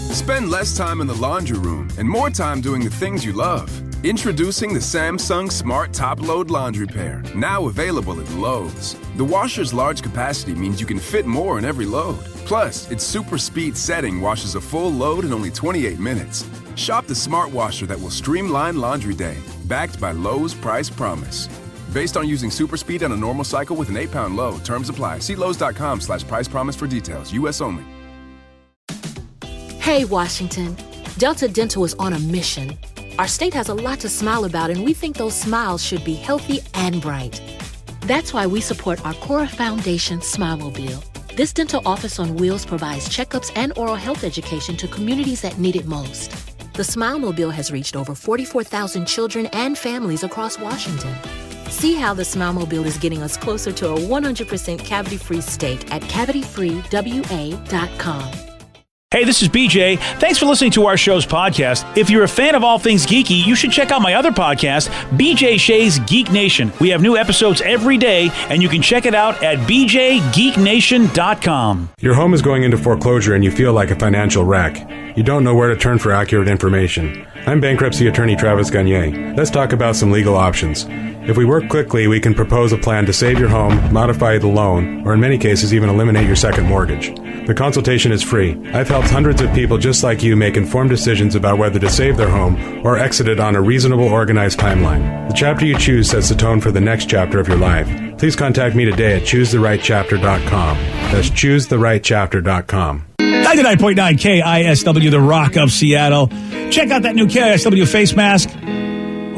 Spend less time in the laundry room and more time doing the things you love. Introducing the Samsung Smart Top Load Laundry Pair, now available at Lowe's. The washer's large capacity means you can fit more in every load. Plus, its super speed setting washes a full load in only 28 minutes. Shop the smart washer that will streamline laundry day, backed by Lowe's Price Promise. Based on using super speed on a normal cycle with an 8-pound load. Terms apply. See Lowe's.com/price promise for details. U.S. only. Hey, Washington. Delta Dental is on a mission. Our state has a lot to smile about, and we think those smiles should be healthy and bright. That's why we support our Cora Foundation Smilemobile. This dental office on wheels provides checkups and oral health education to communities that need it most. The Smilemobile has reached over 44,000 children and families across Washington. See how the Smilemobile is getting us closer to a 100% cavity-free state at cavityfreewa.com. Hey, this is BJ. Thanks for listening to our show's podcast. If you're a fan of all things geeky, you should check out my other podcast, BJ Shea's Geek Nation. We have new episodes every day, and you can check it out at bjgeeknation.com. Your home is going into foreclosure and you feel like a financial wreck. You don't know where to turn for accurate information. I'm bankruptcy attorney Travis Gagne. Let's talk about some legal options. If we work quickly, we can propose a plan to save your home, modify the loan, or in many cases even eliminate your second mortgage. The consultation is free. I've helped hundreds of people just like you make informed decisions about whether to save their home or exit it on a reasonable, organized timeline. The chapter you choose sets the tone for the next chapter of your life. Please contact me today at choosetherightchapter.com. That's choosetherightchapter.com. 99.9 KISW, the Rock of Seattle. Check out that new KISW face mask.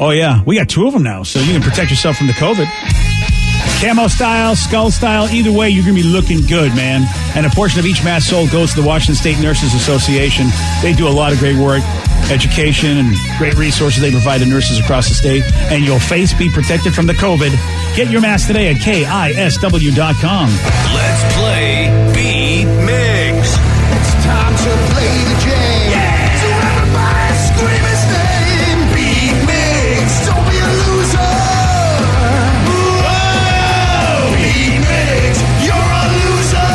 Oh, yeah. We got 2 of them now, so you can protect yourself from the COVID. Camo style, skull style, either way, you're going to be looking good, man. And a portion of each mask sold goes to the Washington State Nurses Association. They do a lot of great work, education, and great resources they provide to nurses across the state. And your face be protected from the COVID. Get your mask today at KISW.com. Let's play Beat Mix. It's time to play the game. Yeah! So everybody scream his name. Beat Mix. Don't be a loser. Whoa! Beat Mix. You're a loser.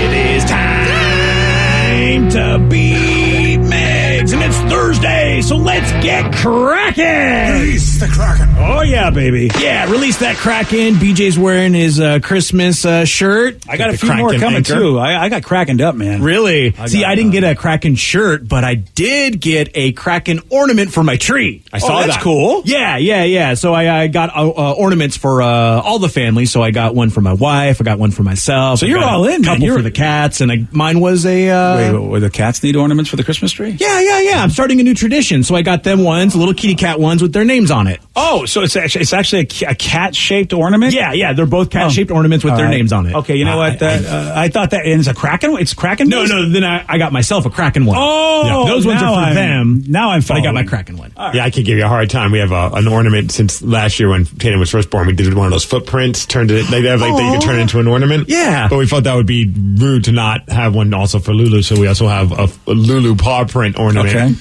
It is time to beat Mix, and it's Thursday, so let's get cracking. Release the Kraken. Oh yeah, baby. Yeah, release that Kraken. BJ's wearing his Christmas shirt. I got a few more coming too. I got crackened up, man. Really? I didn't get a Kraken shirt, but I did get a Kraken ornament for my tree. I saw that. That's cool. Yeah. So I got ornaments for all the family. So I got one for my wife. I got one for myself. So you're all in, man. Couple for the cats, and mine was a. Wait, the cats need ornaments for the Christmas tree? Yeah. I'm starting a new tradition. So I got them ones, little kitty cat ones with their names on it. Oh, so it's actually a cat-shaped ornament? Yeah, they're both cat-shaped ornaments with their names on it. Okay, you know what? I thought that it's a Kraken. It's Kraken. No. Then I got myself a Kraken one. Oh, those ones are for them. Now I'm following. But I got my Kraken one. Yeah, I could give you a hard time. We have an ornament since last year when Tatum was first born. We did one of those footprints. Turned it. They have that you can turn it into an ornament. Yeah, but we felt that would be rude to not have one also for Lulu. So we also have a Lulu paw print ornament. Okay.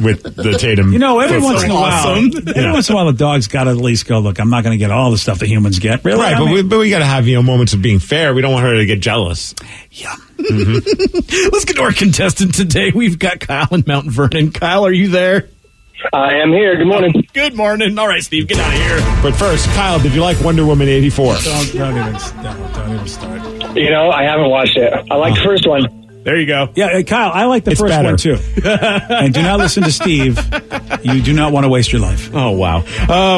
With the Tatum. Every once in a while, the dog's got to at least go, look, I'm not going to get all the stuff the humans get. Really? Right, but we got to have, moments of being fair. We don't want her to get jealous. Yeah. Mm-hmm. Let's get to our contestant today. We've got Kyle in Mount Vernon. Kyle, are you there? I am here. Good morning. Good morning. All right, Steve, get out of here. But first, Kyle, did you like Wonder Woman 84? Don't even start. I haven't watched it. I like the first one. There you go. Yeah, Kyle, I like the first one, too. And do not listen to Steve. You do not want to waste your life. Oh, wow.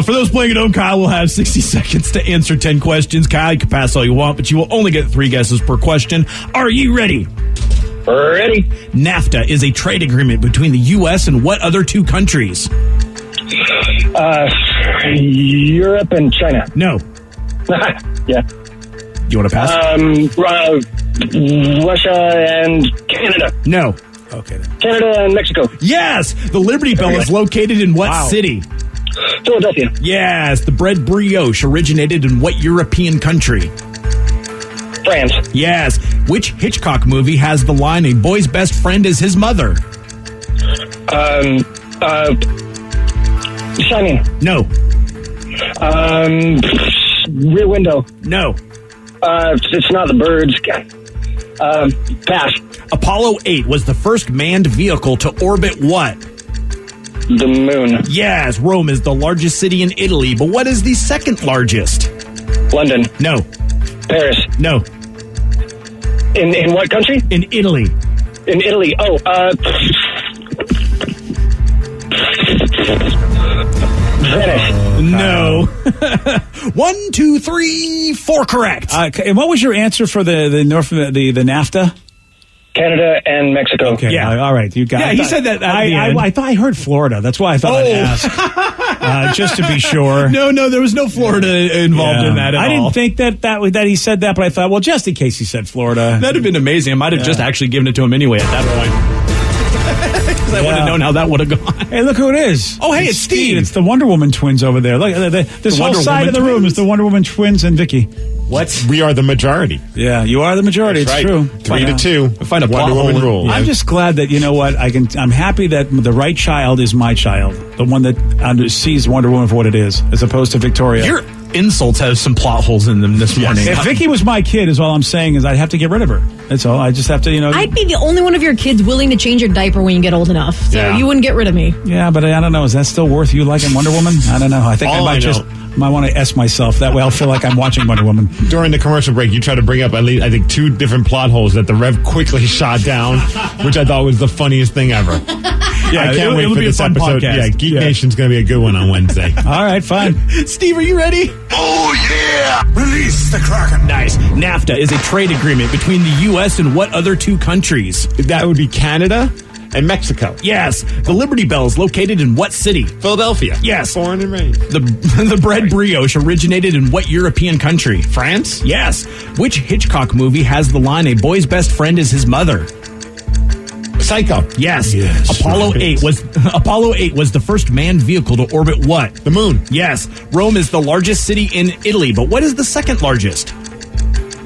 For those playing at home, Kyle will have 60 seconds to answer 10 questions. Kyle, you can pass all you want, but you will only get 3 guesses per question. Are you ready? Ready. NAFTA is a trade agreement between the U.S. and what other 2 countries? Europe and China. No. Yeah. You want to pass? Russia and Canada. No. Okay. Canada and Mexico. Yes. The Liberty Bell is located in what city? Philadelphia. Yes. The bread brioche originated in what European country? France. Yes. Which Hitchcock movie has the line, "A boy's best friend is his mother"? Shining. No. Rear Window. No. It's not the birds. Pass. Apollo 8 was the first manned vehicle to orbit what? The moon. Yes, Rome is the largest city in Italy, but what is the second largest? London. No. Paris. No. In what country? In Italy. In Italy. Oh, Venice. No. 1, 2, 3, 4 correct. And what was your answer for the NAFTA? Canada and Mexico. Okay, Yeah. all right. You got. Yeah, he said that at the end. I thought I heard Florida. That's why I thought I'd ask, just to be sure. No, there was no Florida involved in that at all. I didn't think that he said that, but I thought, well, just in case he said Florida. That'd have been amazing. I might have just actually given it to him anyway at that point. Because I would have known how that would have gone. Hey, look who it is. Oh, hey, it's Steve. It's the Wonder Woman twins over there. Look, this whole Wonder side Woman of the room twins? is the Wonder Woman twins and Vicky. What? We are the majority. Yeah, you are the majority. That's It's right. true. 3-2. Find a Wonder plot Woman hole. rule. I'm just glad that, you know what, I'm happy that the right child is my child. The one that sees Wonder Woman for what it is, as opposed to Victoria. Your insults have some plot holes in them this morning. If Vicky was my kid, is all I'm saying is I'd have to get rid of her. That's all. I just have to, I'd be the only one of your kids willing to change your diaper when you get old enough. So Yeah. you wouldn't get rid of me. Yeah, but I don't know. Is that still worth you liking Wonder Woman? I don't know. I think All I I might want to S myself. That way I'll feel like I'm watching Wonder Woman. During the commercial break, you tried to bring up at least, I think, 2 different plot holes that the Rev quickly shot down, which I thought was the funniest thing ever. Yeah, I can't wait it'll for be a this fun episode. podcast. Yeah, Geek Nation's going to be a good one on Wednesday. All right, fine. Steve, are you ready? Oh, yeah! Release the Kraken. Nice. NAFTA is a trade agreement between the U.S. and what other 2 countries? That would be Canada and Mexico. Yes. The Liberty Bell is located in what city? Philadelphia. Yes. Born and raised. The bread brioche originated in what European country? France? Yes. Which Hitchcock movie has the line, "A boy's best friend is his mother"? Psycho. Yes. Yes, Apollo right. 8 was the first manned vehicle to orbit what? The moon. Yes. Rome is the largest city in Italy, but what is the second largest?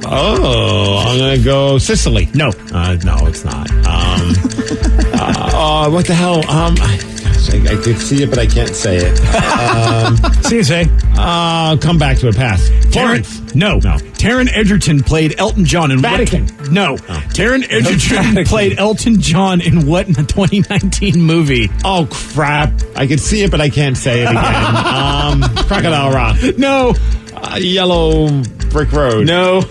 Oh, I'm going to go Sicily. No. No, it's not. What the hell? I could see it, but I can't say it. See you, say. Come back to a pass. Florence. No. Taron Egerton played Elton John in Vatican. What? No. Taron Egerton played Elton John in what 2019 movie? Oh, crap. I can see it, but I can't say it again. Crocodile Rock. No. Yellow Brick Road. No.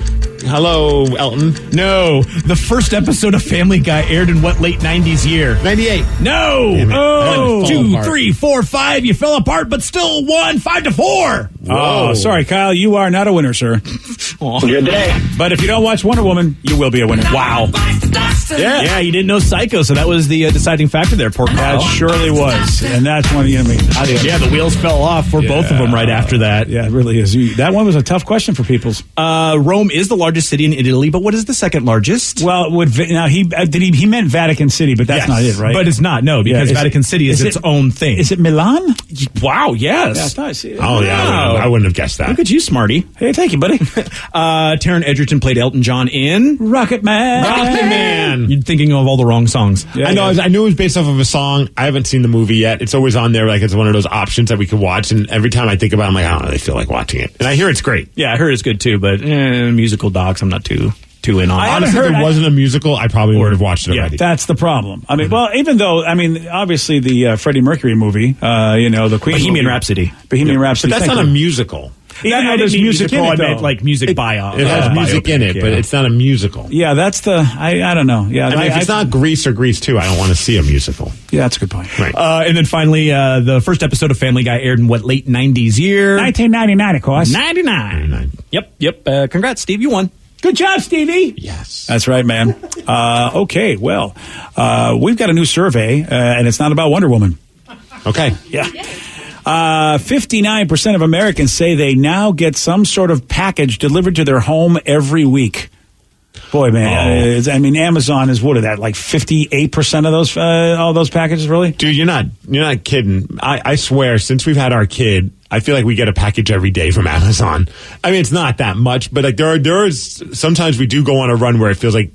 Hello, Elton. No. The first episode of Family Guy aired in what late 90s year? 98. No. Damn it. Oh. Fell 2, apart. 3, 4, 5. You fell apart, but still won 5-4. Oh, sorry, Kyle. You are not a winner, sir. Good day. But if you don't watch Wonder Woman, you will be a winner. Wow. Yeah, you didn't know Psycho, so that was the deciding factor there, poor Kyle. That surely was. And that's one, Yeah, the wheels fell off for both of them right after that. Yeah, it really is. That one was a tough question for people's. Rome is the largest city in Italy, but what is the second largest? Well, he meant Vatican City, but that's not it, right? But it's not, no, because Yeah, Vatican City is its own thing. Is it Milan? Wow, yes. Yeah, I thought I see it. Oh, yeah. I wouldn't have guessed that. Look at you, smarty. Hey, thank you, buddy. Taron Egerton played Elton John in Rocket Man. Rocket Man. You're thinking of all the wrong songs. Yeah, I know. yeah. I knew it was based off of a song. I haven't seen the movie yet. It's always on there, like it's one of those options that we could watch. And every time I think about it, I'm like, I don't really feel like watching it. And I hear it's great. Yeah, I heard it's good too, but musical docs, I'm not too in on. Honestly, if it wasn't a musical, I probably would have watched it Yeah, already. That's the problem. I mean, well, even though, obviously the Freddie Mercury movie, the Queen Bohemian movie, Rhapsody. Bohemian Rhapsody. But that's thank not a you. musical. Even though there's music in I it, meant though. like music bio. It has music in it, but yeah. it's not a musical. Yeah, that's the, I don't know. Yeah, I mean, if it's not Grease or Grease 2, I don't want to see a musical. Yeah, that's a good point. Right. And then finally, the first episode of Family Guy aired in what, late 90s year? 1999, of course. 99. Yep. Congrats, Steve. You won. Good job, Stevie. Yes. That's right, man. Okay, well, we've got a new survey, and it's not about Wonder Woman. Okay. Yeah. 59% of Americans say they now get some sort of package delivered to their home every week. Boy, man, Amazon is, what is that, like 58% of those, all those packages, really? Dude, you're not kidding. I swear, since we've had our kid, I feel like we get a package every day from Amazon. I mean, it's not that much, but like there is sometimes we do go on a run where it feels like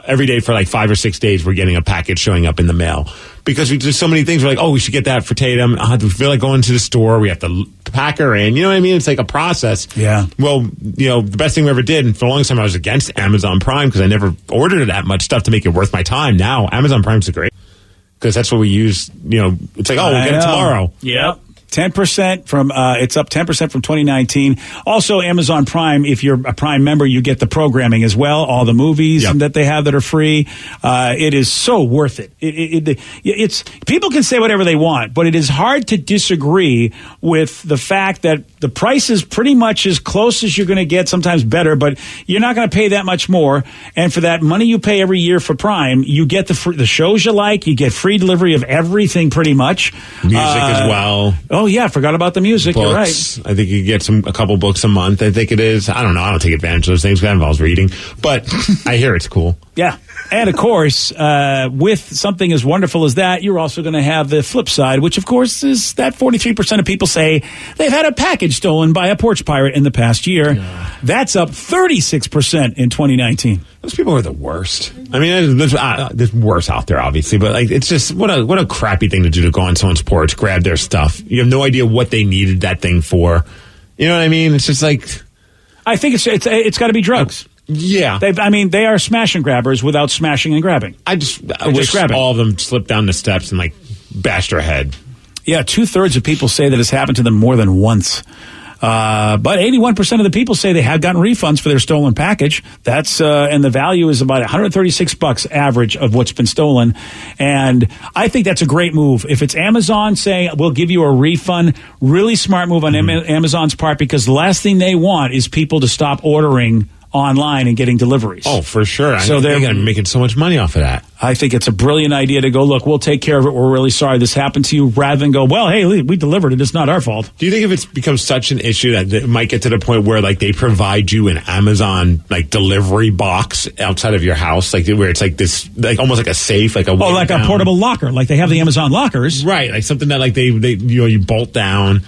every day for like 5 or 6 days we're getting a package showing up in the mail because we do so many things. We're like, oh, we should get that for Tatum. We feel like going to the store. We have to pack her in. You know what I mean? It's like a process. Yeah. Well, the best thing we ever did, and for a long time I was against Amazon Prime because I never ordered that much stuff to make it worth my time. Now, Amazon Prime's great because that's what we use. It's like, we'll get it tomorrow. Yep. 10% from it's up 10% from 2019. Also, Amazon Prime, if you're a Prime member, you get the programming as well, all the movies that they have that are free. It is so worth it. It's people can say whatever they want, but it is hard to disagree with the fact that the price is pretty much as close as you're going to get, sometimes better, but you're not going to pay that much more. And for that money you pay every year for Prime, you get the shows you like, you get free delivery of everything pretty much. Music as well. Oh, yeah, I forgot about the music. Books. You're right. I think you get a couple books a month. I think it is. I don't know. I don't take advantage of those things because that involves reading. But I hear it's cool. Yeah. And, of course, with something as wonderful as that, you're also going to have the flip side, which, of course, is that 43% of people say they've had a package stolen by a porch pirate in the past year. Yeah. That's up 36% in 2019. Those people are the worst. I mean, there's worse out there, obviously, but it's just what a crappy thing to do, to go on someone's porch, grab their stuff. You have no idea what they needed that thing for. You know what I mean? It's just like, I think it's got to be drugs. Yeah. They are smash and grabbers without smashing and grabbing. I wish all of them slipped down the steps and bashed their head. Yeah, 2/3 of people say that it's happened to them more than once. But 81% of the people say they have gotten refunds for their stolen package. That's and the value is about $136 average of what's been stolen. And I think that's a great move. If it's Amazon saying we'll give you a refund, really smart move on Amazon's part, because the last thing they want is people to stop ordering online and getting deliveries. Oh, for sure. So they're going to be making so much money off of that. I think it's a brilliant idea to go, look, we'll take care of it. We're really sorry this happened to you, rather than go, well, hey, we delivered it. It's not our fault. Do you think if it's become such an issue that it might get to the point where they provide you an Amazon delivery box outside of your house, where it's this, almost like a safe, a portable locker, like they have the Amazon lockers, right? Something that they you bolt down.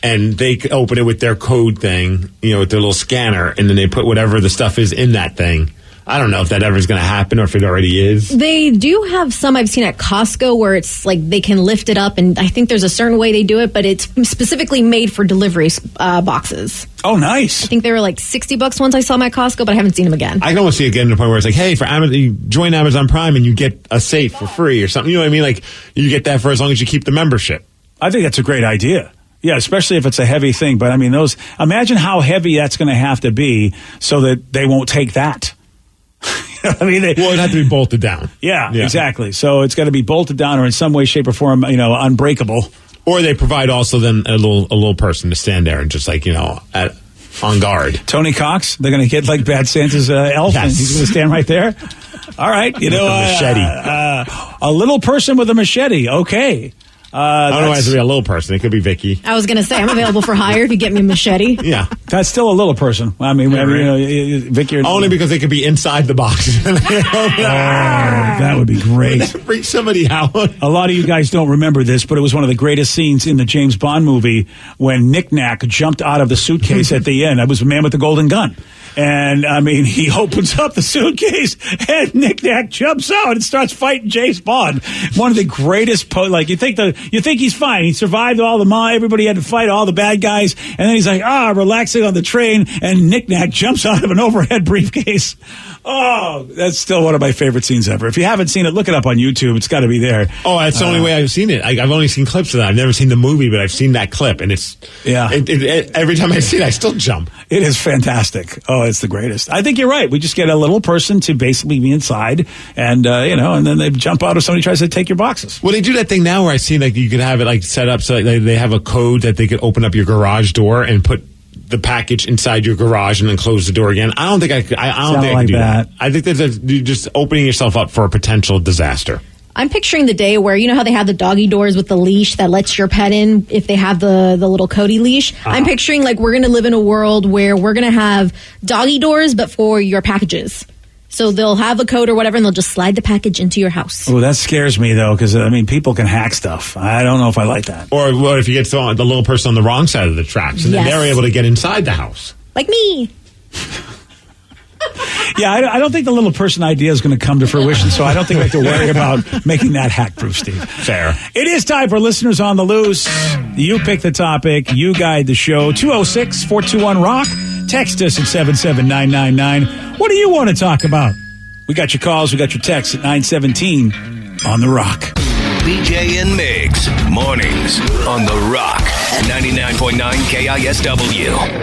And they open it with their code thing, with their little scanner, and then they put whatever the stuff is in that thing. I don't know if that ever is going to happen or if it already is. They do have some I've seen at Costco where it's they can lift it up, and I think there's a certain way they do it, but it's specifically made for delivery boxes. Oh, nice. I think they were $60 once I saw them at Costco, but I haven't seen them again. I can almost see it getting to the point where it's hey, for Amazon, you join Amazon Prime and you get a safe for free or something. You know what I mean? You get that for as long as you keep the membership. I think that's a great idea. Yeah, especially if it's a heavy thing. But imagine how heavy that's going to have to be so that they won't take that. It'd have to be bolted down. Yeah, exactly. So it's got to be bolted down or in some way, shape, or form, unbreakable. Or they provide also then a little person to stand there and just on guard. Tony Cox, they're going to get Bad Santa's elf, and he's going to stand right there. All right, with a machete. A little person with a machete. Okay. I don't know why it has to be a little person. It could be Vicky. I was going to say, I'm available for hire if you get me a machete. Yeah. That's still a little person. Vicky. Only because they could be inside the box. That would be great. Bring somebody out. A lot of you guys don't remember this, but it was one of the greatest scenes in the James Bond movie when Knick Knack jumped out of the suitcase at the end. That was the man with the golden gun. And, he opens up the suitcase, and Knick Knack jumps out and starts fighting James Bond. One of the greatest, you think he's fine. He survived all everybody had to fight all the bad guys, and then he's relaxing on the train, and Knick Knack jumps out of an overhead briefcase. Oh, that's still one of my favorite scenes ever. If you haven't seen it, look it up on YouTube. It's got to be there. Oh, that's the only way I've seen it. I've only seen clips of that. I've never seen the movie, but I've seen that clip, and it's every time I see it, I still jump. It is fantastic. Oh, it's the greatest. I think you're right. We just get a little person to basically be inside, and and then they jump out if somebody tries to take your boxes. Well, they do that thing now where I see you could have it set up so they have a code that they could open up your garage door and put the package inside your garage and then close the door again. I don't think I can do that. I think you're just opening yourself up for a potential disaster. I'm picturing the day where, how they have the doggy doors with the leash that lets your pet in if they have the little Cody leash. Uh-huh. I'm picturing we're going to live in a world where we're going to have doggy doors, but for your packages. So they'll have a code or whatever, and they'll just slide the package into your house. Oh, that scares me, though, because, people can hack stuff. I don't know if I like that. Or what if you get the little person on the wrong side of the tracks, and then they're able to get inside the house? Like me. Yeah, I don't think the little person idea is going to come to fruition, so I don't think we have to worry about making that hack-proof, Steve. Fair. It is time for Listeners on the Loose. You pick the topic. You guide the show. 206-421-ROCK. Text us at 77999. What do you want to talk about? We got your calls. We got your texts at 917 on The Rock. BJ and Migs, mornings on The Rock, 99.9 KISW.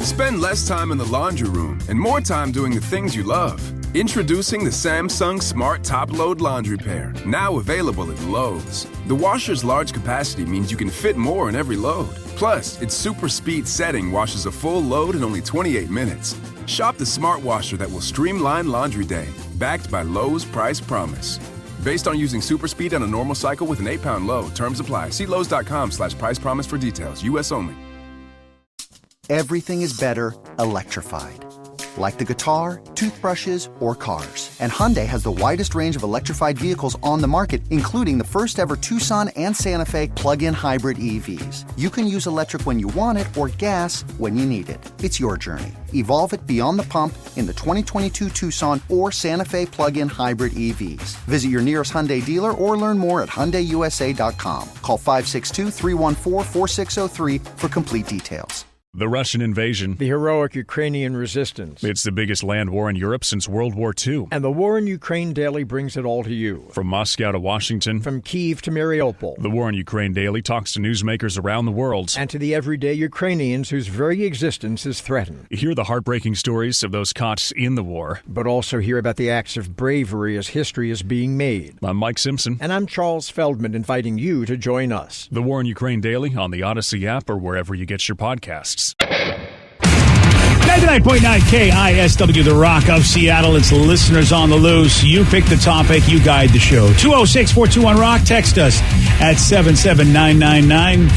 Spend less time in the laundry room and more time doing the things you love. Introducing the Samsung Smart Top Load Laundry Pair, now available at Lowe's. The washer's large capacity means you can fit more in every load. Plus, its super speed setting washes a full load in only 28 minutes. Shop the smart washer that will streamline laundry day, backed by Lowe's Price Promise. Based on using super speed on a normal cycle with an 8-pound load. Terms apply. See Lowe's.com/price promise for details. U.S. only. Everything is better electrified. Like the guitar, toothbrushes, or cars. And Hyundai has the widest range of electrified vehicles on the market, including the first ever Tucson and Santa Fe plug-in hybrid EVs. You can use electric when you want it or gas when you need it. It's your journey. Evolve it beyond the pump in the 2022 Tucson or Santa Fe plug-in hybrid EVs. Visit your nearest Hyundai dealer or learn more at HyundaiUSA.com. Call 562-314-4603 for complete details. The Russian invasion. The heroic Ukrainian resistance. It's the biggest land war in Europe since World War II. And the War in Ukraine Daily brings it all to you. From Moscow to Washington. From Kyiv to Mariupol. The War in Ukraine Daily talks to newsmakers around the world. And to the everyday Ukrainians whose very existence is threatened. Hear the heartbreaking stories of those caught in the war. But also hear about the acts of bravery as history is being made. I'm Mike Simpson. And I'm Charles Feldman, inviting you to join us. The War in Ukraine Daily on the Odyssey app or wherever you get your podcasts. 99.9 KISW, The Rock of Seattle. It's Listeners on the Loose. You pick the topic. You guide the show. 206-421-ROCK. Text us at 77999.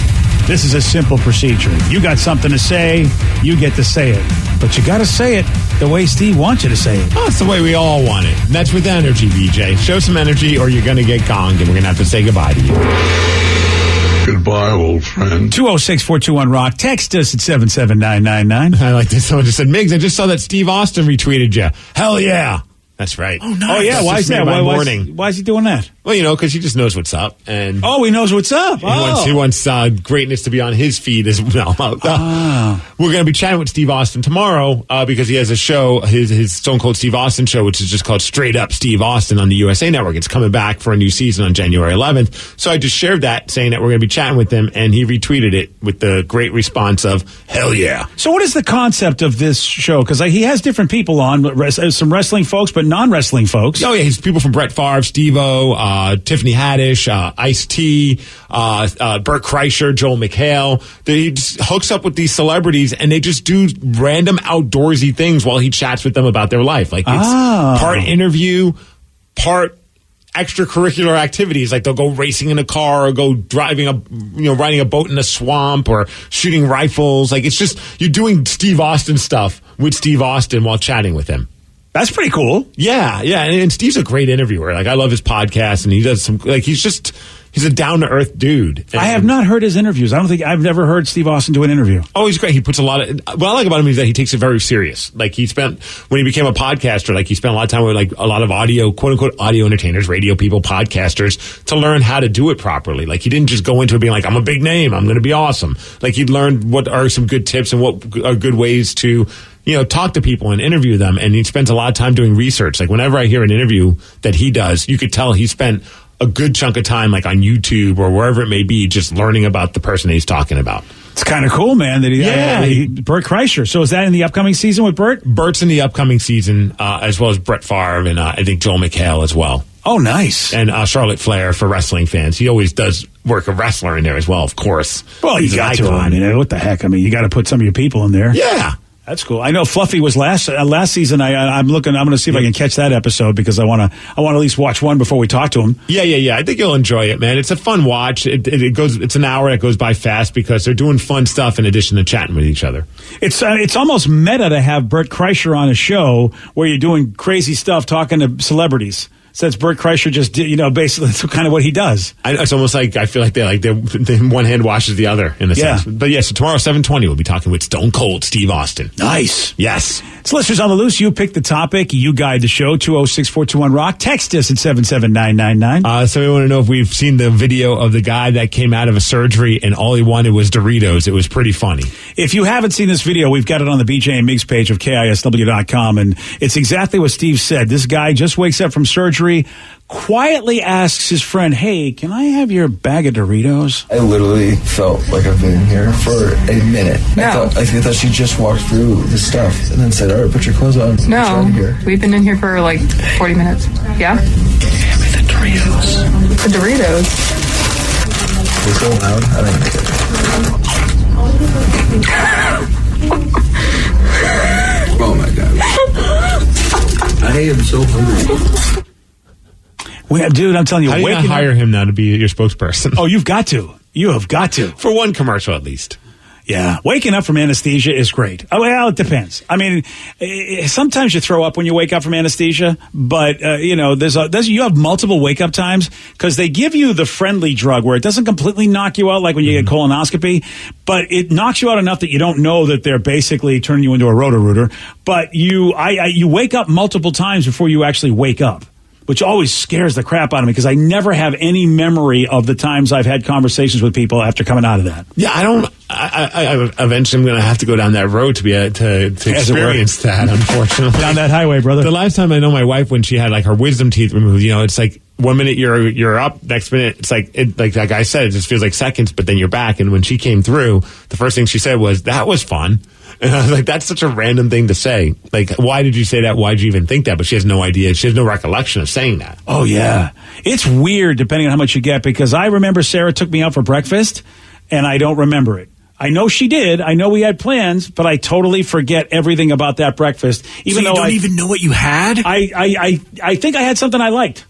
This is a simple procedure. You got something to say, you get to say it. But you got to say it the way Steve wants you to say it. Oh, it's the way we all want it. And that's with energy, BJ. Show some energy or you're going to get gonged and we're going to have to say goodbye to you. Goodbye, old friend. 206-421-ROCK. Text us at 77999. I like this. Someone just said, Migs, I just saw that Steve Austin retweeted you. Hell yeah. That's right. Oh, nice. Oh, yeah. Why is that? Why is he doing that? Well, you know, because he just knows what's up. And he knows what's up. He wants greatness to be on his feed as well. We're going to be chatting with Steve Austin tomorrow because he has a show, his Stone Cold Steve Austin show, which is just called Straight Up Steve Austin on the USA Network. It's coming back for a new season on January 11th. So I just shared that, saying that we're going to be chatting with him, and he retweeted it with the great response of, hell yeah. So what is the concept of this show? Because he has different people on, some wrestling folks, but non-wrestling folks. Oh, yeah. He's people from Brett Favre, Steve-O, Tiffany Haddish, Ice-T, Burt Kreischer, Joel McHale. He just hooks up with these celebrities and they just do random outdoorsy things while he chats with them about their life. Like it's part interview, part extracurricular activities. Like they'll go racing in a car or go riding a boat in a swamp or shooting rifles. Like it's just, you're doing Steve Austin stuff with Steve Austin while chatting with him. That's pretty cool. Yeah. And Steve's a great interviewer. Like, I love his podcast, and he does some, like, he's a down-to-earth dude. And I have not heard his interviews. I've never heard Steve Austin do an interview. Oh, he's great. He puts a lot of, what I like about him is that he takes it very serious. Like, when he became a podcaster, like, he spent a lot of time with, like, a lot of audio, quote-unquote, audio entertainers, radio people, podcasters, to learn how to do it properly. Like, he didn't just go into it being like, I'm a big name, I'm going to be awesome. Like, he learned what are some good tips and what are good ways to, talk to people and interview them. And he spends a lot of time doing research. Like, whenever I hear an interview that he does, you could tell he spent a good chunk of time, like on YouTube or wherever it may be, just learning about the person that he's talking about. It's kind of cool, man. That Burt Kreischer. So is that in the upcoming season with Burt? Burt's in the upcoming season, as well as Brett Favre and I think Joel McHale as well. Oh, nice. And Charlotte Flair for wrestling fans. He always does work a wrestler in there as well, of course. Well, you got to. I mean, what the heck? I mean, you got to put some of your people in there. Yeah. That's cool. I know Fluffy was last season. I'm going to see if I can catch that episode because I want to at least watch one before we talk to him. Yeah. I think you'll enjoy it, man. It's a fun watch. It's an hour that goes by fast because they're doing fun stuff in addition to chatting with each other. It's almost meta to have Burt Kreischer on a show where you're doing crazy stuff, talking to celebrities. Since Bert Kreischer just did, basically that's kind of what he does. It's almost like I feel like they one hand washes the other in a sense. But so tomorrow 7:20 we'll be talking with Stone Cold Steve Austin. Nice. Yes. So listeners on the loose, you pick the topic, you guide the show 206-421-ROCK. Text us at 77999. So we want to know if we've seen the video of the guy that came out of a surgery and all he wanted was Doritos. It was pretty funny. If you haven't seen this video, we've got it on the BJ and Migs page of KISW.com, and it's exactly what Steve said. This guy just wakes up from surgery, quietly asks his friend, "Hey, can I have your bag of Doritos?" I literally felt like I've been in here for a minute. No. I thought she just walked through the stuff and then said, "All right, put your clothes on." No, we've been in here for like 40 minutes. Yeah? Give me the Doritos. The Doritos? It's so loud. I didn't make it. Oh my God. I am so hungry. Dude, I'm telling you, how do you not hire him now to be your spokesperson? Oh, you've got to. You have got to. For one commercial at least. Yeah, waking up from anesthesia is great. Oh, well, it depends. I mean, sometimes you throw up when you wake up from anesthesia, but you have multiple wake up times because they give you the friendly drug where it doesn't completely knock you out like when you get colonoscopy, but it knocks you out enough that you don't know that they're basically turning you into a roto-rooter. But you wake up multiple times before you actually wake up, which always scares the crap out of me because I never have any memory of the times I've had conversations with people after coming out of that. Yeah, I eventually I'm going to have to go down that road to be to experience that, unfortunately. Down that highway, brother. The last time I know my wife, when she had like her wisdom teeth removed, it's like 1 minute you're up, next minute it's like like that guy said, it just feels like seconds, but then you're back. And when she came through, the first thing she said was, "That was fun." And I was like, that's such a random thing to say. Like, why did you say that? Why did you even think that? But she has no idea. She has no recollection of saying that. Oh, yeah. It's weird depending on how much you get because I remember Sarah took me out for breakfast and I don't remember it. I know she did. I know we had plans, but I totally forget everything about that breakfast. Even so you though don't even know what you had? I think I had something I liked.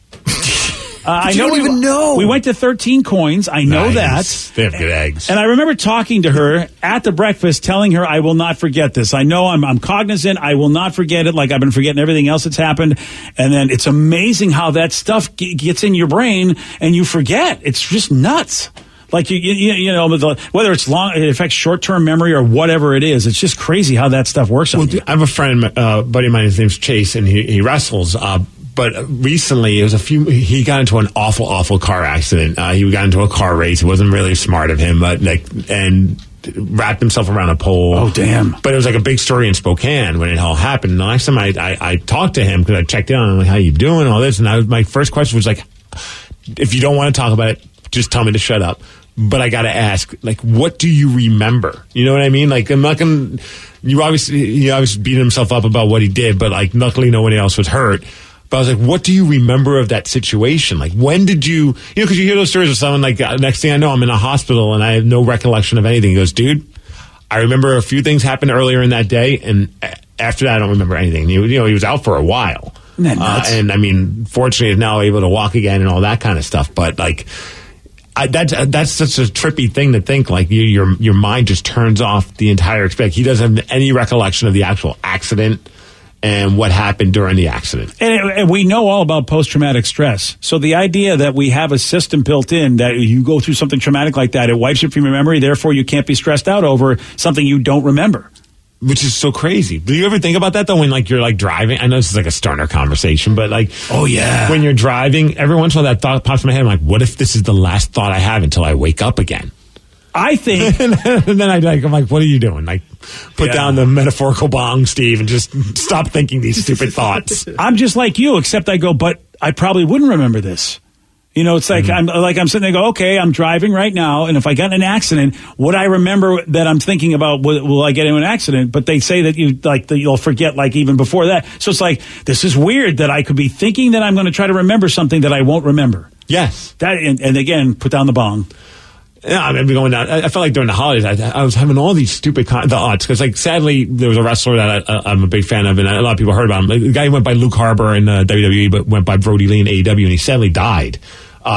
I don't even know. We went to 13 Coins. I know that. They have good eggs. And I remember talking to her at the breakfast, telling her, I will not forget this. I know I'm cognizant. I will not forget it like I've been forgetting everything else that's happened. And then it's amazing how that stuff gets in your brain and you forget. It's just nuts. Like, whether it's it affects short-term memory or whatever it is, it's just crazy how that stuff works on you. I have a friend, buddy of mine, his name's Chase, and he wrestles. But recently, he got into an awful car accident. He got into a car race. It wasn't really smart of him, but and wrapped himself around a pole. Oh, damn. But it was like a big story in Spokane when it all happened. And the last time I talked to him, because I checked in on him, like, how you doing, all this. And my first question was like, if you don't want to talk about it, just tell me to shut up. But I got to ask, like, what do you remember? You know what I mean? Like, I'm not going to, he obviously beat himself up about what he did, but like, luckily nobody else was hurt. But I was like, what do you remember of that situation? Like, when did you because you hear those stories of someone like, next thing I know, I'm in a hospital and I have no recollection of anything. He goes, dude, I remember a few things happened earlier in that day. And after that, I don't remember anything. He was out for a while. And I mean, fortunately, he's now able to walk again and all that kind of stuff. But like, that's such a trippy thing to think. Like, your mind just turns off the entire experience. He doesn't have any recollection of the actual accident and what happened during the accident. And we know all about post-traumatic stress. So the idea that we have a system built in that you go through something traumatic like that, it wipes it from your memory, therefore you can't be stressed out over something you don't remember. Which is so crazy. Do you ever think about that, though, when like you're like driving? I know this is like a stoner conversation, but like, oh yeah, when you're driving, every once in a while that thought pops in my head. I'm like, what if this is the last thought I have until I wake up again? I think, and then I'm like, what are you doing? Like, put down the metaphorical bong, Steve, and just stop thinking these stupid thoughts. I'm just like you, except I go, but I probably wouldn't remember this. It's like I'm sitting there, go, okay, I'm driving right now, and if I got in an accident, would I remember that I'm thinking about will I get in an accident? But they say that you'll forget like even before that. So it's like, this is weird that I could be thinking that I'm going to try to remember something that I won't remember. Yes, that and again, put down the bong. Yeah, I've been going down. I felt like during the holidays, I was having all these stupid thoughts because, like, sadly, there was a wrestler that I'm a big fan of, and a lot of people heard about him. The guy who went by Luke Harper in WWE, but went by Brody Lee in AEW, and he sadly died.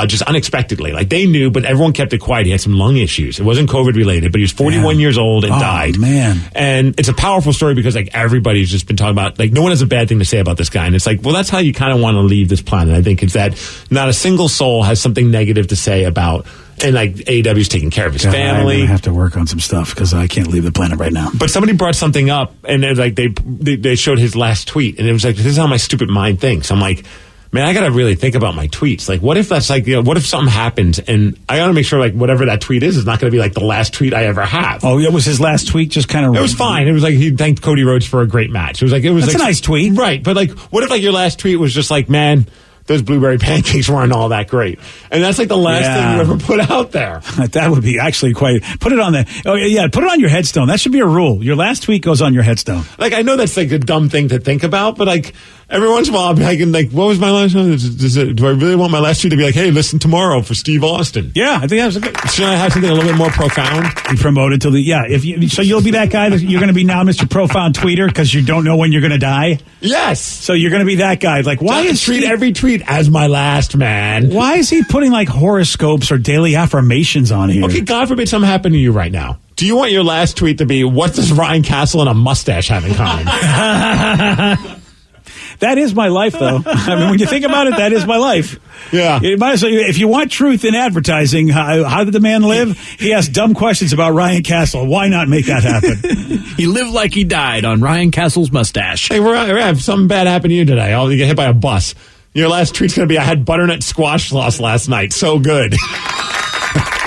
just unexpectedly. Like they knew, but everyone kept it quiet. He had some lung issues. It wasn't COVID related, but he was 41 years old and died. Man. And it's a powerful story because like everybody's just been talking about, like no one has a bad thing to say about this guy. And it's like, well, that's how you kind of want to leave this planet. I think it's that not a single soul has something negative to say about, and like AEW's taking care of his family. I have to work on some stuff because I can't leave the planet right now. But somebody brought something up, and it was like they showed his last tweet, and it was like, this is how my stupid mind thinks. I'm like, man, I got to really think about my tweets. Like, what if that's like, what if something happens, and I got to make sure like whatever that tweet is not going to be like the last tweet I ever have. Oh, it was his last tweet, just kind of. It was fine. It was like he thanked Cody Rhodes for a great match. That's a nice tweet, right? But like, what if like your last tweet was just like, man, those blueberry pancakes weren't all that great, and that's like the last thing you ever put out there. That would be actually quite. Put it on put it on your headstone. That should be a rule. Your last tweet goes on your headstone. Like I know that's like a dumb thing to think about, but like every once in a while, I can like, what was my last one? Do I really want my last tweet to be like, hey, listen tomorrow for Steve Austin? Yeah, I think that's a good. Should I have something a little bit more profound? You promoted to the so you'll be that guy that you're going to be now Mr. Profound Tweeter because you don't know when you're going to die. Yes. So you're going to be that guy. Like, why is treat every tweet as my last, man? Why is he putting like horoscopes or daily affirmations on here? Okay, God forbid something happened to you right now. Do you want your last tweet to be, what does Ryan Castle and a mustache have in common? That is my life, though. I mean, when you think about it, that is my life. Yeah. You might as well, if you want truth in advertising, how did the man live? He asked dumb questions about Ryan Castle. Why not make that happen? He lived like he died on Ryan Castle's mustache. Hey, we're have something bad happen to you today. I'll get hit by a bus. Your last tweet's going to be, I had butternut squash sauce last night. So good.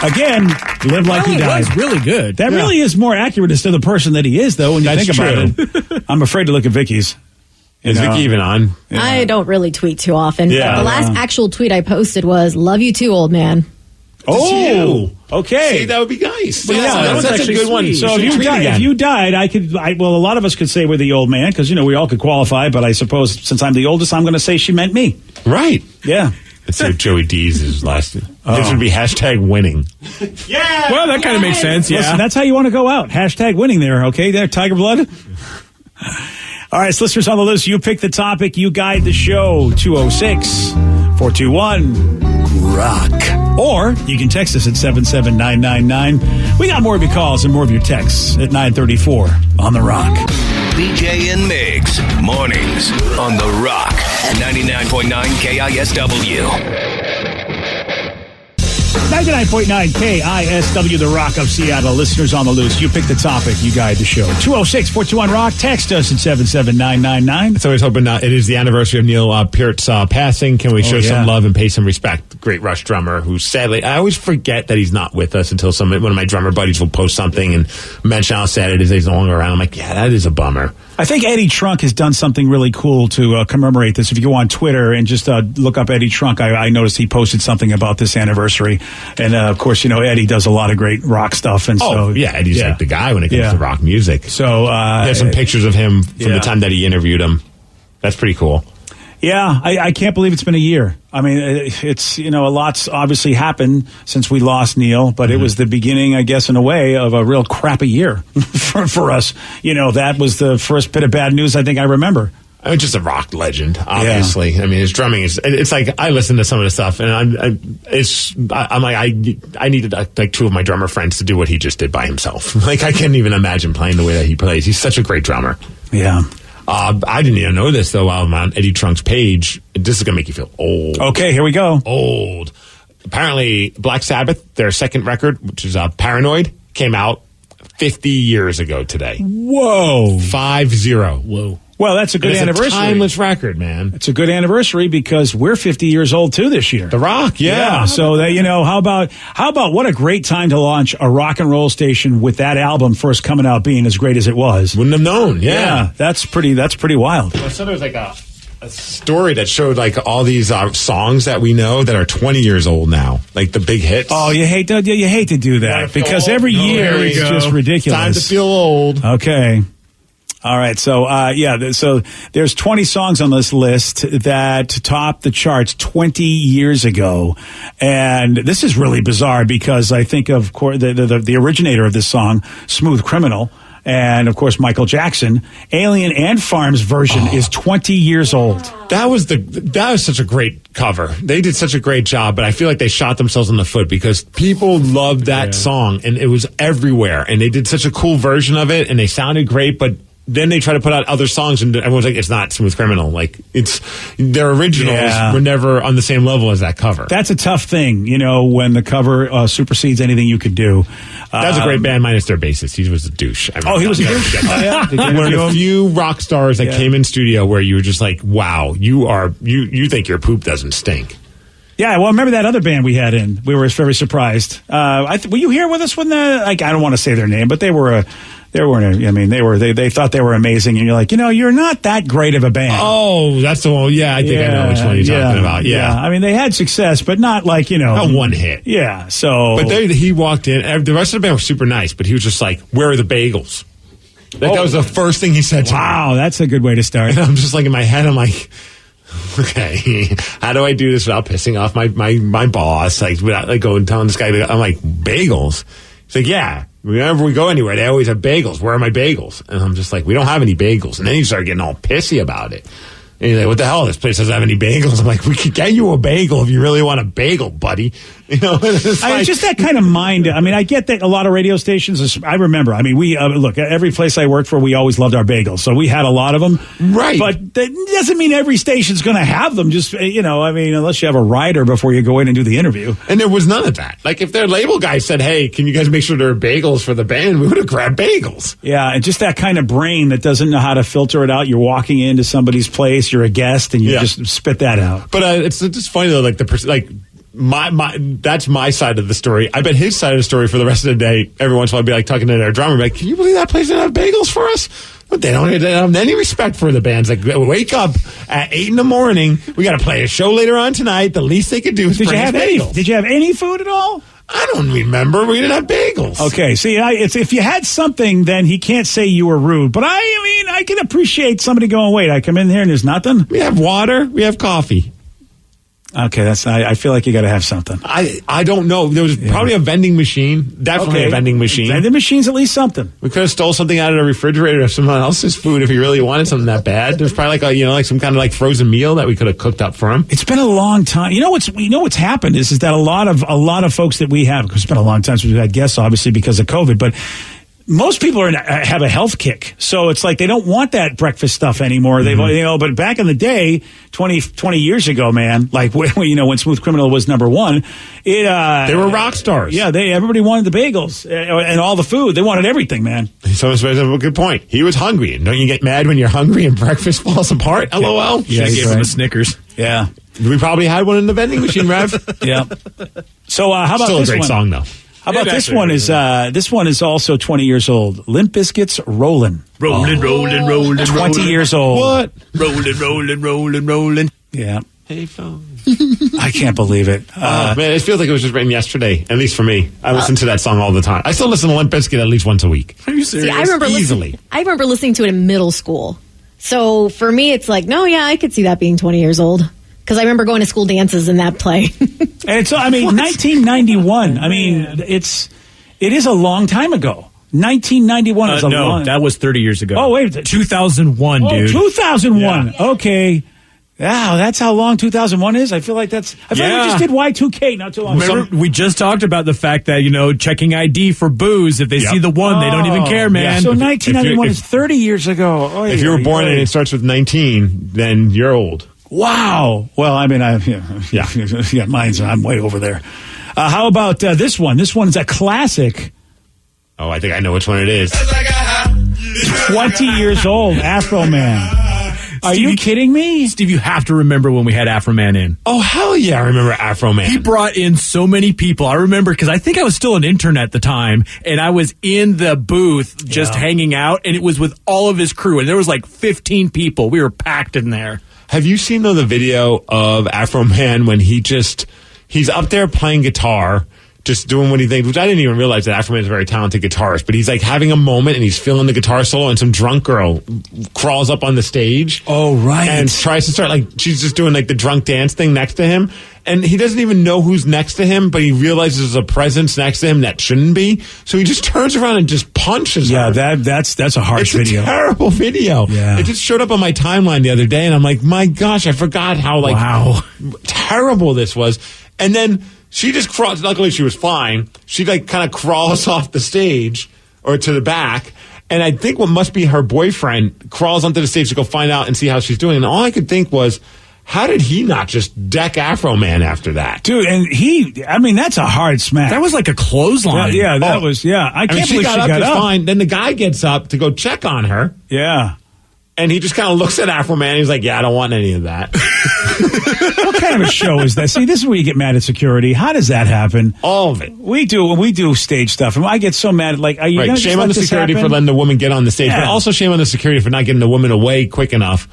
Again, live like he died. That's really good. That really is more accurate as to the person that he is, though, when you think about it. I'm afraid to look at Vicky's. Is Vicky even on? Yeah. I don't really tweet too often. Yeah. The last actual tweet I posted was, love you too, old man. Oh, okay. See, that would be nice. Well, that's a good one. So if you died, a lot of us could say we're the old man because, we all could qualify, but I suppose since I'm the oldest, I'm going to say she meant me. Right. Yeah. Let's say Joey D's is last. This would be #winning. Yeah. Well, that kind of makes sense. Yeah. Listen, that's how you want to go out. #winning there. Okay. There, Tiger Blood. All right, so listeners on the list, you pick the topic, you guide the show, 206-421-ROCK. Or you can text us at 77999. We got more of your calls and more of your texts at 934 on The Rock. BJ and Migs, mornings on The Rock, 99.9 KISW. 99.9 KISW, The Rock of Seattle. Listeners on the loose, you pick the topic, you guide the show. 206-421-ROCK. Text us at 77999. It's always hoping it is the anniversary of Neil Peart's passing. Can we show some love and pay some respect? Great Rush drummer who sadly, I always forget that he's not with us until one of my drummer buddies will post something and mention how sad it is that he's no longer around. I'm like, yeah, that is a bummer. I think Eddie Trunk has done something really cool to commemorate this. If you go on Twitter and just look up Eddie Trunk, I noticed he posted something about this anniversary. And, of course, Eddie does a lot of great rock stuff. And Eddie's like the guy when it comes to rock music. So there's some pictures of him from the time that he interviewed him. That's pretty cool. Yeah, I can't believe it's been a year. I mean, it's, a lot's obviously happened since we lost Neil, but it was the beginning, I guess, in a way, of a real crappy year for us. That was the first bit of bad news I think I remember. I mean, just a rock legend, obviously. Yeah. I mean, his drumming it's like, I listen to some of the stuff and I'm like, I needed like two of my drummer friends to do what he just did by himself. Like, I can't even imagine playing the way that he plays. He's such a great drummer. Yeah. I didn't even know this, though, while I'm on Eddie Trunk's page. This is going to make you feel old. Okay, here we go. Old. Apparently, Black Sabbath, their second record, which is Paranoid, came out 50 years ago today. Whoa. 50. Whoa. Well, that's a good anniversary. It's a timeless record, man. It's a good anniversary because we're 50 years old too this year. The Rock, yeah. So that how about what a great time to launch a rock and roll station with that album first coming out being as great as it was. Wouldn't have known. Yeah, that's pretty wild. I saw there was like a story that showed like all these songs that we know that are 20 years old now, like the big hits. Oh, you hate to do that because every year is just ridiculous. Time to feel old. Okay. All right, so so there's 20 songs on this list that topped the charts 20 years ago, and this is really bizarre because I think of the originator of this song, Smooth Criminal, And, of course, Michael Jackson. Alien and Farm's version is 20 years old. That was such a great cover. They did such a great job, but I feel like they shot themselves in the foot because people loved that song, and it was everywhere. And they did such a cool version of it, and they sounded great, but then they try to put out other songs, and everyone's like, it's not Smooth Criminal. Like, it's their originals were never on the same level as that cover. That's a tough thing, when the cover supersedes anything you could do. That was a great band minus their bassist. He was a douche. He was a douche? One of the few rock stars that came in studio where you were just like, wow, you think your poop doesn't stink. Yeah, well, remember that other band we had in? We were very surprised. Were you here with us when I don't want to say their name, but they thought they were amazing, and you're like, you're not that great of a band. Oh, that's the one. Yeah, I think I know which one you're talking about. Yeah. I mean, they had success, but not like, not one hit. Yeah, so. But he walked in, the rest of the band was super nice, but he was just like, where are the bagels? That was the first thing he said to me. Wow, that's a good way to start. And I'm just like, in my head, I'm like, okay, how do I do this without pissing off my boss? Like, without going telling this guy, I'm like, bagels? He's like, yeah. Whenever we go anywhere, they always have bagels. Where are my bagels? And I'm just like, we don't have any bagels. And then he started getting all pissy about it. And he's like, what the hell? This place doesn't have any bagels. I'm like, we could get you a bagel if you really want a bagel, buddy. It's just that kind of mind. I mean, I get that a lot of radio stations, I remember. I mean, we, look, every place I worked for, we always loved our bagels. So we had a lot of them. Right. But that doesn't mean every station's going to have them. Just, unless you have a rider before you go in and do the interview. And there was none of that. Like, if their label guy said, hey, can you guys make sure there are bagels for the band? We would have grabbed bagels. Yeah, and just that kind of brain that doesn't know how to filter it out. You're walking into somebody's place, you're a guest, and you just spit that out. But it's just funny, though, like, that's my side of the story. I bet his side of the story for the rest of the day, every once in a while, I'd be like talking to their drummer, like, can you believe that place didn't have bagels for us? But they don't have any respect for the bands. Like, wake up at 8 a.m. We got to play a show later on tonight. The least they could do is bring us bagels. Did you have any food at all? I don't remember. We didn't have bagels. Okay, see, if you had something, then he can't say you were rude. But I can appreciate somebody going, wait, I come in here and there's nothing? We have water. We have coffee. Okay, I feel like you got to have something. I don't know. There was probably a vending machine. Definitely a vending machine. Vending machine's at least something. We could have stole something out of the refrigerator of someone else's food if he really wanted something that bad. There's probably like some kind of like frozen meal that we could have cooked up for him. It's been a long time. What's happened is that a lot of folks that we have, because it's been a long time since we've had guests, obviously because of COVID, but most people have a health kick, so it's like they don't want that breakfast stuff anymore. They've, but back in the day, 20 years ago, man, like when Smooth Criminal was number one, they were rock stars. Yeah, everybody wanted the bagels and all the food. They wanted everything, man. So that's a good point. He was hungry, and don't you get mad when you're hungry and breakfast falls apart? LOL. Yeah, he gave him a Snickers. Yeah, we probably had one in the vending machine, Rev. Yeah. So how about still this a great one? song though? How about this one? This one is also 20 years old. Limp Bizkit's Rollin'. Rolling. 20 years old. What? Rolling. Yeah. Hey, phone. I can't believe it. Man, it feels like it was just written yesterday, at least for me. I listen to that song all the time. I still listen to Limp Bizkit at least once a week. Are you serious? See, I remember listening to it in middle school. So for me, it's like, no, yeah, I could see that being 20 years old. Because I remember going to school dances in that play. And it's, 1991. I mean, it is a long time ago. 1991 is a long. No, that was 30 years ago. Oh, wait. 2001, dude. 2001. Yeah. Okay. Wow, that's how long 2001 is? I feel like we just did Y2K not too long ago. Remember, we just talked about the fact that, checking ID for booze. If they see the one, they don't even care, man. Yeah. So 1991 is 30 years ago. If you were born and it starts with 19, then you're old. Wow. Well, I mean, I'm way over there. How about this one? This one's a classic. Oh, I think I know which one it is. 20 years old, Afro Man. Are you kidding me? Steve, you have to remember when we had Afro Man in. Oh, hell yeah, I remember Afro Man. He brought in so many people. I remember because I think I was still an intern at the time, and I was in the booth just hanging out, and it was with all of his crew, and there was like 15 people. We were packed in there. Have you seen, though, the video of Afro Man when he's up there playing guitar, just doing what he thinks, which I didn't even realize that Afro Man is a very talented guitarist, but he's like having a moment and he's feeling the guitar solo and some drunk girl crawls up on the stage. Oh, right. And tries to start, like, she's just doing like the drunk dance thing next to him. And he doesn't even know who's next to him, but he realizes there's a presence next to him that shouldn't be. So he just turns around and just punches her. Yeah, that's a harsh video. It's a terrible video. Yeah. It just showed up on my timeline the other day, and I'm like, my gosh, I forgot how terrible this was. And then she just crawls. Luckily, she was fine. She like kind of crawls off the stage or to the back. And I think what must be her boyfriend crawls onto the stage to go find out and see how she's doing. And all I could think was, how did he not just deck Afro Man after that? Dude, and that's a hard smack. That was like a clothesline. Yeah, that was. I can't believe she got up. Fine. Then the guy gets up to go check on her. Yeah. And he just kind of looks at Afro Man. He's like, yeah, I don't want any of that. What kind of a show is that? See, this is where you get mad at security. How does that happen? All of it. We do stage stuff, and I get so mad. Like, are you right. Shame on the security for letting the woman get on the stage, but also shame on the security for not getting the woman away quick enough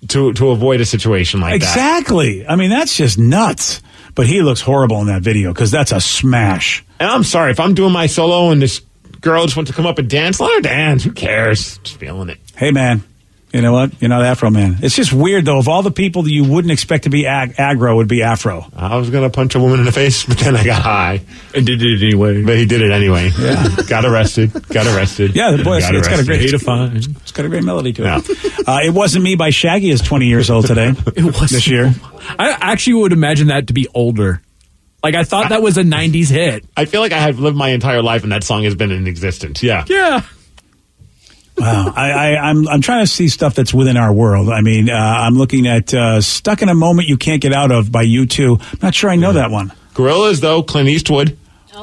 to avoid a situation like that. Exactly. I mean, that's just nuts. But he looks horrible in that video because that's a smash. And I'm sorry if I'm doing my solo and this girl just wants to come up and dance. Let her dance. Who cares? Just feeling it. Hey, man. You know what? You're not Afro Man. It's just weird, though. Of all the people that you wouldn't expect to be aggro, would be Afro. I was going to punch a woman in the face, but then I got high. And did it anyway. But he did it anyway. Yeah. Got arrested. Yeah, the boy, it's got a great It's got a great melody to it. It Wasn't Me by Shaggy is 20 years old today. It was this year. I actually would imagine that to be older. Like, I thought that was a 90s hit. I feel like I have lived my entire life and that song has been in existence. Yeah. Yeah. Wow, I'm trying to see stuff that's within our world. I mean, I'm looking at "Stuck in a Moment You Can't Get Out Of" by U2. I'm not sure I know that one. Gorillaz, though, Clint Eastwood.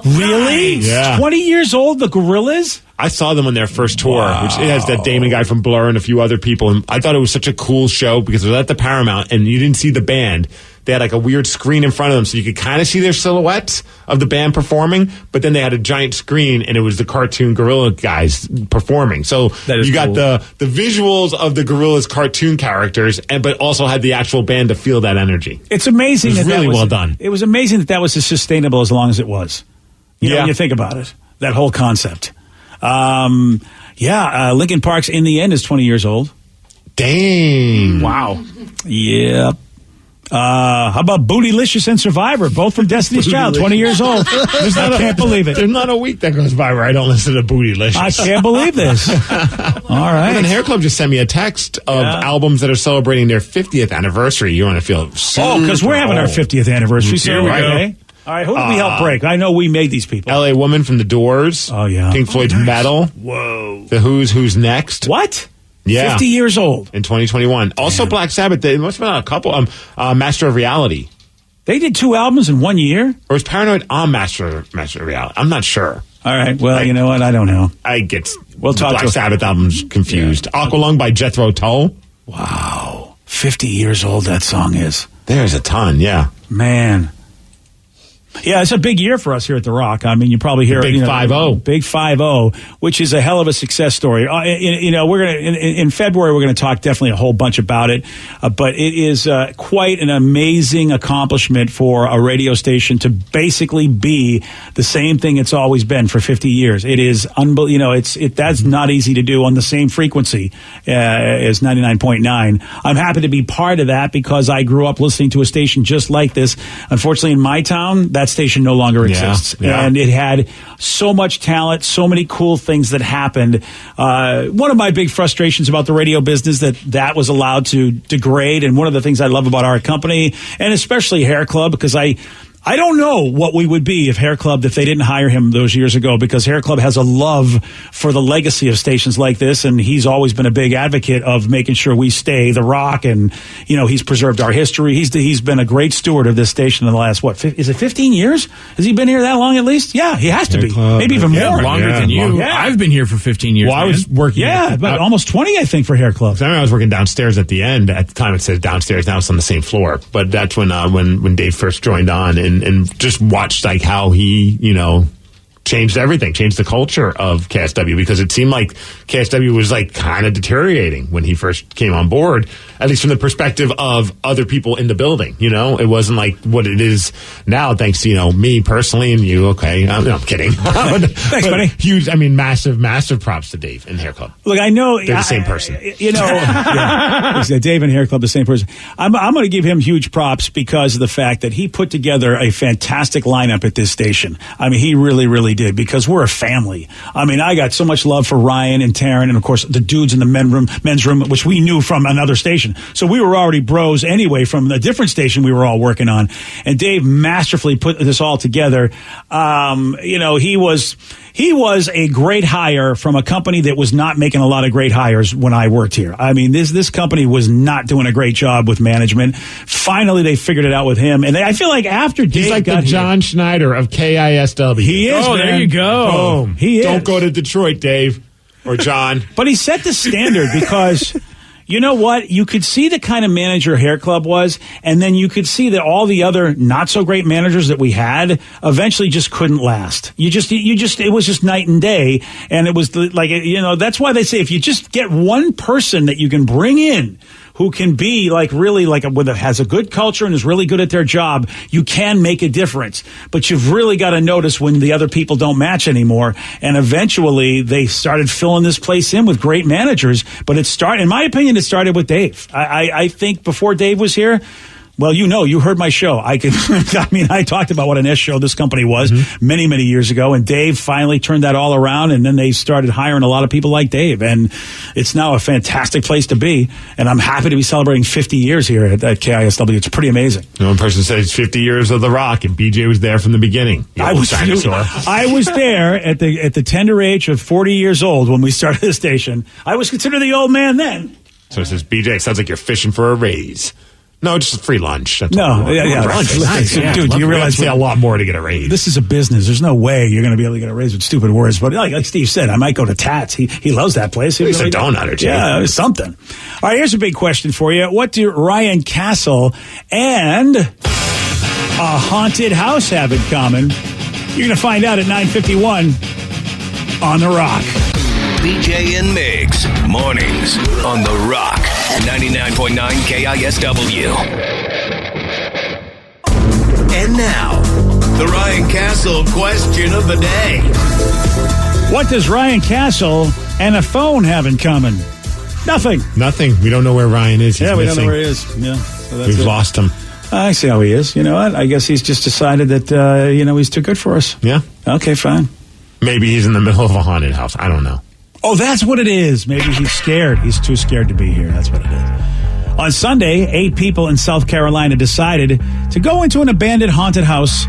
Really? Yeah. 20 years old, the Gorillaz? I saw them on their first tour, which it has that Damon guy from Blur and a few other people. And I thought it was such a cool show because it was at the Paramount and you didn't see the band. They had like a weird screen in front of them so you could kind of see their silhouettes of the band performing, but then they had a giant screen and it was the cartoon gorilla guys performing. So you got the visuals of the Gorillaz cartoon characters, but also had the actual band to feel that energy. It's amazing. It was really well done. It was amazing that was as sustainable as long as it was. You know, when you think about it, that whole concept. Linkin Park's In the End is 20 years old. Dang. Wow. Yep. How about Bootylicious and Survivor, both from Destiny's Child, 20 years old. I can't believe it. There's not a week that goes by where I don't listen to Bootylicious. I can't believe this. All right. And then Hair Club just sent me a text of albums that are celebrating their 50th anniversary. You want to feel because we're having our 50th anniversary. Here we go. All right, who did we help break? I know we made these people. L.A. Woman from The Doors. Oh, yeah. Pink Floyd's Metal. Whoa. The Who's Next. What? Yeah. 50 years old. In 2021. Also Black Sabbath. They must have been on a couple. Master of Reality. They did 2 albums in 1 year? Or was Paranoid on Master of Reality? I'm not sure. All right. Well, you know what? I don't know. I get we'll talk Black Sabbath albums confused. Yeah. Aqualung by Jethro Tull. Wow. 50 years old that song is. There's a ton, yeah. Man. Yeah, it's a big year for us here at The Rock. I mean, you probably hear Big 5-0. Big 5-0, which is a hell of a success story. We're going to in February we're going to talk definitely a whole bunch about it. But it is quite an amazing accomplishment for a radio station to basically be the same thing it's always been for 50 years. It is unbelievable. That's not easy to do on the same frequency as 99.9. I'm happy to be part of that because I grew up listening to a station just like this. Unfortunately, in my town, that station no longer exists. Yeah. And it had so much talent, so many cool things that happened. One of my big frustrations about the radio business that was allowed to degrade. And one of the things I love about our company, and especially Hair Club, because I don't know what we would be if Hair Club, if they didn't hire him those years ago, because Hair Club has a love for the legacy of stations like this, and he's always been a big advocate of making sure we stay The Rock, and, he's preserved our history. He's been a great steward of this station in the last, is it 15 years? Has he been here that long at least? Yeah, he has to be. Maybe even more. Longer than you. Yeah. I've been here for 15 years, Well, I was working. But almost 20, I think, for Hair Club. I remember I was working downstairs at the end. At the time it says downstairs, now it's on the same floor. But that's when Dave first joined on and just watched like how he, changed everything, changed the culture of KSW, because it seemed like KSW was like kind of deteriorating when he first came on board, at least from the perspective of other people in the building. You know, it wasn't like what it is now, thanks to, you know, me personally and you. Okay. No, I'm kidding. Thanks, buddy. Huge, I mean, massive props to Dave and Hair Club. Look, I know they're the same person. You know, yeah, Dave and Hair Club, the same person. I'm going to give him huge props because of the fact that he put together a fantastic lineup at this station. I mean, he really did, because we're a family. I mean, I got so much love for Ryan and Taryn, and of course the dudes in the men's room, which we knew from another station. So we were already bros anyway from a different station we were all working on. And Dave masterfully put this all together. You know, he was a great hire from a company that was not making a lot of great hires when I worked here. I mean, this company was not doing a great job with management. Finally, they figured it out with him. And I feel like after Dave he's like got the John Schneider of KISW. He is, man. There you go. Boom. He is. Don't go to Detroit, Dave or John. But he set the standard because... You know what? You could see the kind of manager Hair Club was, and then you could see that all the other not so great managers that we had eventually just couldn't last. It was just night and day, and it was that's why they say if you just get one person that you can bring in who can be has a good culture and is really good at their job, you can make a difference. But you've really got to notice when the other people don't match anymore. And eventually they started filling this place in with great managers. But in my opinion, it started with Dave. I think before Dave was here, well, you heard my show. I talked about what an S show this company was many years ago, and Dave finally turned that all around, and then they started hiring a lot of people like Dave, and it's now a fantastic place to be, and I'm happy to be celebrating 50 years here at KISW. It's pretty amazing. One person said it's 50 years of The Rock, and BJ was there from the beginning. I was there at the tender age of 40 years old when we started the station. I was considered the old man then. So it says, BJ, sounds like you're fishing for a raise. No, just a free lunch. That's no, yeah. Nice. Dude, do you realize a lot more to get a raise? This is a business. There's no way you're going to be able to get a raise with stupid words. But like Steve said, I might go to Tats. He loves that place. At least a donut or two. Yeah, something. All right, here's a big question for you. What do Ryan Castle and a haunted house have in common? You're going to find out at 9:51 on The Rock. BJ and Migs, mornings on The Rock, 99.9 KISW. And now, the Ryan Castle question of the day. What does Ryan Castle and a phone have in common? Nothing. We don't know where Ryan is. He's we missing. don't know where he is. Yeah, so that's We've lost him. I see how he is. You know what? I guess he's just decided that, he's too good for us. Yeah. Okay, fine. Maybe he's in the middle of a haunted house. I don't know. Oh, that's what it is. Maybe he's scared. He's too scared to be here. That's what it is. On Sunday, 8 people in South Carolina decided to go into an abandoned haunted house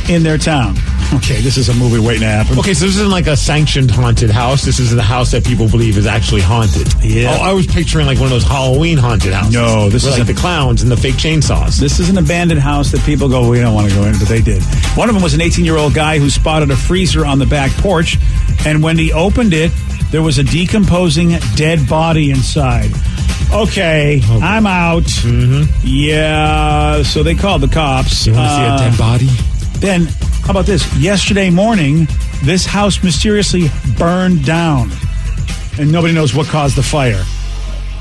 in their town. Okay, this is a movie waiting to happen. Okay, so this isn't like a sanctioned haunted house. This is the house that people believe is actually haunted. Yeah. Oh, I was picturing like one of those Halloween haunted houses. No, this is like the clowns and the fake chainsaws. This is an abandoned house that people go, we don't want to go in, but they did. One of them was an 18-year-old guy who spotted a freezer on the back porch, and when he opened it, there was a decomposing dead body inside. Okay, I'm out. Mm-hmm. Yeah, so they called the cops. You want to see a dead body? Then, how about this? Yesterday morning, this house mysteriously burned down, and nobody knows what caused the fire.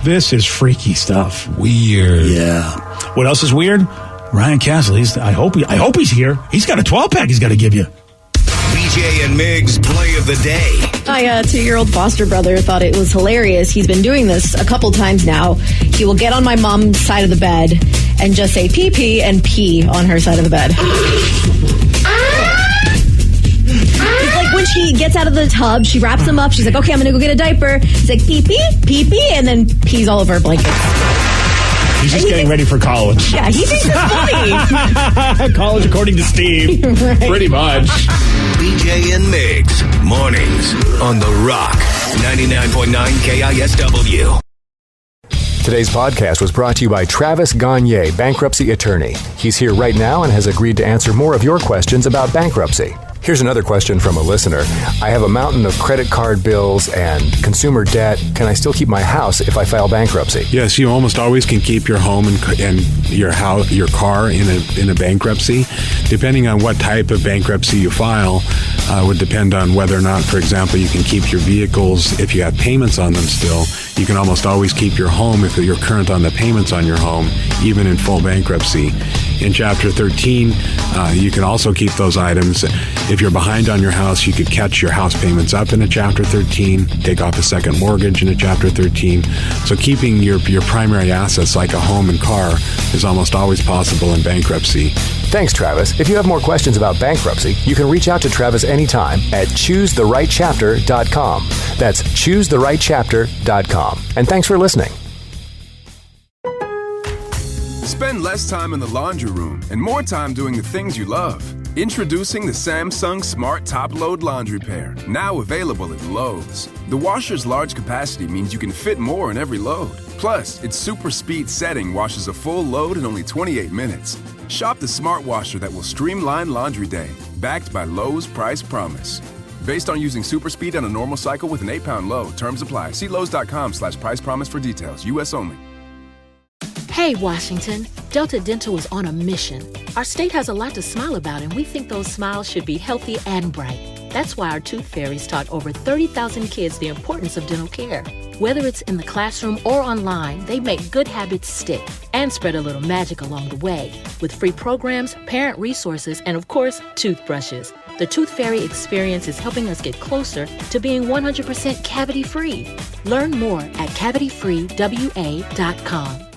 This is freaky stuff. Weird. Yeah. What else is weird? Ryan Castle. I hope he's here. He's got a 12-pack he's got to give you. BJ and Migs play of the day. My 2-year-old foster brother thought it was hilarious. He's been doing this a couple times now. He will get on my mom's side of the bed and just say pee-pee and pee on her side of the bed. It's like when she gets out of the tub, she wraps him up. She's like, okay, I'm going to go get a diaper. He's like, pee-pee, pee-pee, and then pees all over her blankets. He's just getting ready for college. Yeah, he thinks it's funny. College according to Steve. Right. Pretty much. BJ and Migs, mornings on The Rock, 99.9 KISW. Today's podcast was brought to you by Travis Gagne, bankruptcy attorney. He's here right now and has agreed to answer more of your questions about bankruptcy. Here's another question from a listener. I have a mountain of credit card bills and consumer debt. Can I still keep my house if I file bankruptcy? Yes, you almost always can keep your home and your house, your car in a bankruptcy. Depending on what type of bankruptcy you file, would depend on whether or not, for example, you can keep your vehicles if you have payments on them still. You can almost always keep your home if you're current on the payments on your home, even in full bankruptcy. In Chapter 13, you can also keep those items. If you're behind on your house, you could catch your house payments up in a Chapter 13, take off a second mortgage in a Chapter 13. So keeping your primary assets like a home and car is almost always possible in bankruptcy. Thanks, Travis. If you have more questions about bankruptcy, you can reach out to Travis anytime at choosetherightchapter.com. That's choosetherightchapter.com. And thanks for listening. Spend less time in the laundry room and more time doing the things you love. Introducing the Samsung Smart Top Load Laundry Pair, now available at Lowe's. The washer's large capacity means you can fit more in every load. Plus, its super speed setting washes a full load in only 28 minutes. Shop the smart washer that will streamline laundry day, backed by Lowe's Price Promise. Based on using super speed on a normal cycle with an 8-pound load. Terms apply. See Lowe's.com/price promise for details. U.S. only. Hey, Washington, Delta Dental is on a mission. Our state has a lot to smile about, and we think those smiles should be healthy and bright. That's why our tooth fairies taught over 30,000 kids the importance of dental care. Whether it's in the classroom or online, they make good habits stick and spread a little magic along the way with free programs, parent resources, and of course, toothbrushes. The Tooth Fairy experience is helping us get closer to being 100% cavity-free. Learn more at cavityfreewa.com.